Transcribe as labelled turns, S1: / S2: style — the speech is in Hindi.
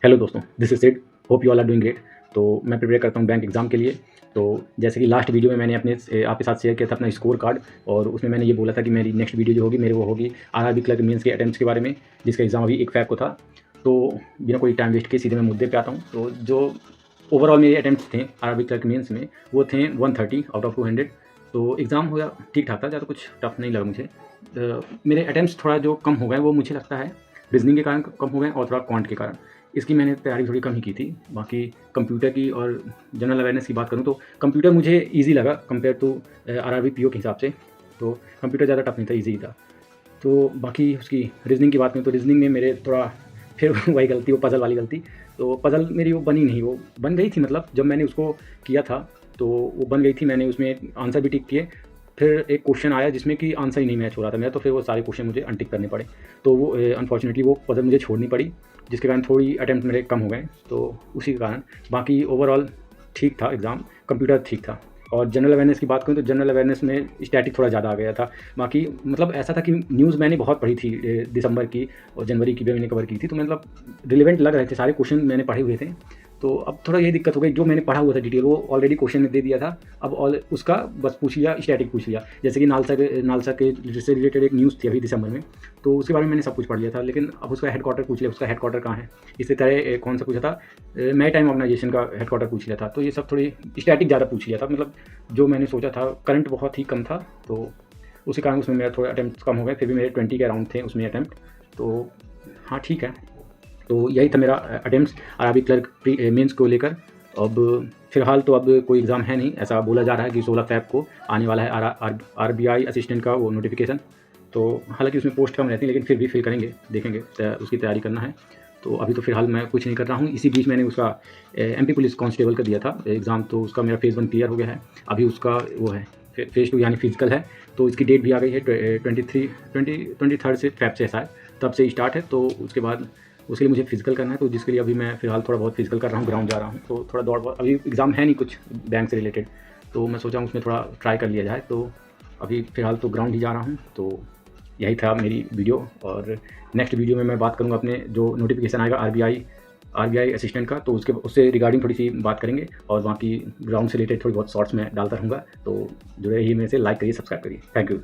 S1: हेलो दोस्तों, this is Sid. Hope you all are doing great. तो मैं प्रिपेयर करता हूँ बैंक एग्ज़ाम के लिए। तो जैसे कि लास्ट वीडियो में मैंने आपके साथ शेयर किया था अपना स्कोर कार्ड, और उसमें मैंने ये बोला था कि मेरी नेक्स्ट वीडियो जो होगी मेरी वो होगी आरआरबी क्लर्क मेंस के अटेम्प्ट्स के बारे में, जिसका एग्ज़ाम अभी 1 फ़रवरी को था। तो बिना कोई टाइम वेस्ट किए सीधे मैं मुद्दे पे आता हूँ। तो जो ओवरऑल मेरे अटेम्प्ट्स थे आरआरबी क्लर्क मेंस में, वो थे 130 आउट ऑफ 200। तो एग्ज़ाम हो ठीक ठाक था, ज़्यादा कुछ टफ नहीं लगा मुझे। मेरे अटेम्प्ट्स थोड़ा जो कम हो गए वो मुझे लगता है रीजनिंग के कारण कम हो गए, और थोड़ा क्वांट के कारण। इसकी मैंने तैयारी थोड़ी कम ही की थी। बाकी कंप्यूटर की और जनरल अवेयरनेस की बात करूँ तो कंप्यूटर मुझे ईज़ी लगा कंपेयर टू आरआरबी पीओ के हिसाब से। तो कंप्यूटर ज़्यादा टफ नहीं था, ईज़ी था। तो बाकी उसकी रीजनिंग की बात करूँ तो रीजनिंग में मेरे थोड़ा फिर वही गलती, वो पज़ल वाली गलती। तो पज़ल मेरी वो बनी नहीं, वो बन गई थी, मतलब जब मैंने उसको किया था तो वो बन गई थी। मैंने उसमें आंसर भी टिक किए। फिर एक क्वेश्चन आया जिसमें कि आंसर ही नहीं मैच हो रहा था मेरा, तो फिर वो सारे क्वेश्चन मुझे अनटिक करने पड़े। तो वो अनफॉर्चुनेटली वो पज़ल मुझे छोड़नी पड़ी, जिसके कारण थोड़ी अटेम्प्ट मेरे कम हो गए। तो उसी के कारण बाकी ओवरऑल ठीक था एग्ज़ाम। कंप्यूटर ठीक था। और जनरल अवेयरनेस की बात करूँ तो जनरल अवेयरनेस में स्टैटिक थोड़ा ज़्यादा आ गया था। बाकी मतलब ऐसा था कि न्यूज़ मैंने बहुत पढ़ी थी, दिसंबर की और जनवरी की भी मैंने कवर की थी, तो मतलब रिलेवेंट लग रहे थे, सारे क्वेश्चन मैंने पढ़े हुए थे। तो अब थोड़ा ये दिक्कत हो गई, जो मैंने पढ़ा हुआ था डिटेल वो ऑलरेडी क्वेश्चन में दे दिया था। अब उसका बस पूछ लिया, स्टैटिक पूछ लिया। जैसे कि नालसा के से रिलेटेड एक न्यूज़ थी अभी दिसंबर में, तो उसके बारे में मैंने सब कुछ पढ़ लिया था। लेकिन अब उसका हेडक्वार्टर पूछ लिया, उसका हेडक्वार्टर कहाँ है। इसी तरह कौन सा पूछा था, मैरी टाइम ऑर्गेनाइजेशन का हेडक्वार्टर पूछ लिया था। तो ये सब थोड़ी स्टैटिक ज़्यादा पूछ लिया था, मतलब जो मैंने सोचा था करंट बहुत ही कम था। तो उसी कारण उसमें मेरा थोड़ा अटैम्प्ट कम हो गए। फिर भी मेरे 20 के अराउंड थे उसमें अटैम्प्ट। तो हाँ, ठीक है। तो यही था मेरा अटेम्प्ट्स आरआरबी क्लर्क मेंस को लेकर। अब फ़िलहाल तो अब कोई एग्ज़ाम है नहीं, ऐसा बोला जा रहा है कि 16 फ़रवरी को आने वाला है आरबीआई असिस्टेंट का वो नोटिफिकेशन। तो हालांकि उसमें पोस्ट कम रहती है, लेकिन फिर भी फिल करेंगे, देखेंगे, उसकी तैयारी करना है। तो अभी तो फ़िलहाल मैं कुछ नहीं कर रहा हूँ। इसी बीच मैंने उसका एमपी पुलिस कांस्टेबल का दिया था एग्ज़ाम, तो उसका मेरा फ़ेज़ 1 क्लियर हो गया है। अभी उसका वो है फ़ेज़ 2 यानी फिजिकल है। तो इसकी डेट भी आ गई है 23 से फ़रवरी से शायद, तब से स्टार्ट है। तो उसके बाद उसके लिए मुझे फिजिकल करना है, तो जिसके लिए अभी मैं फ़िलहाल थोड़ा बहुत फिजिकल कर रहा हूँ, ग्राउंड जा रहा हूँ। तो थोड़ा दौड़ बहुत, अभी एग्ज़ाम है नहीं कुछ बैंक से रिलेटेड, तो मैं सोचा हूँ उसमें थोड़ा ट्राई कर लिया जाए। तो अभी फ़िलहाल तो ग्राउंड ही जा रहा हूँ। तो यही था मेरी वीडियो, और नेक्स्ट वीडियो में मैं बात करूँगा अपने जो नोटिफिकेशन आएगा आरबीआई असिस्टेंट का, तो उससे रिगार्डिंग थोड़ी सी बात करेंगे। और बाकी ग्राउंड से रिलेटेड थोड़ी बहुत शॉर्ट्स मैं डालता रहूँगा। तो जुड़े रहिए मेरे से, लाइक करिए, सब्सक्राइब करिए। Thank you.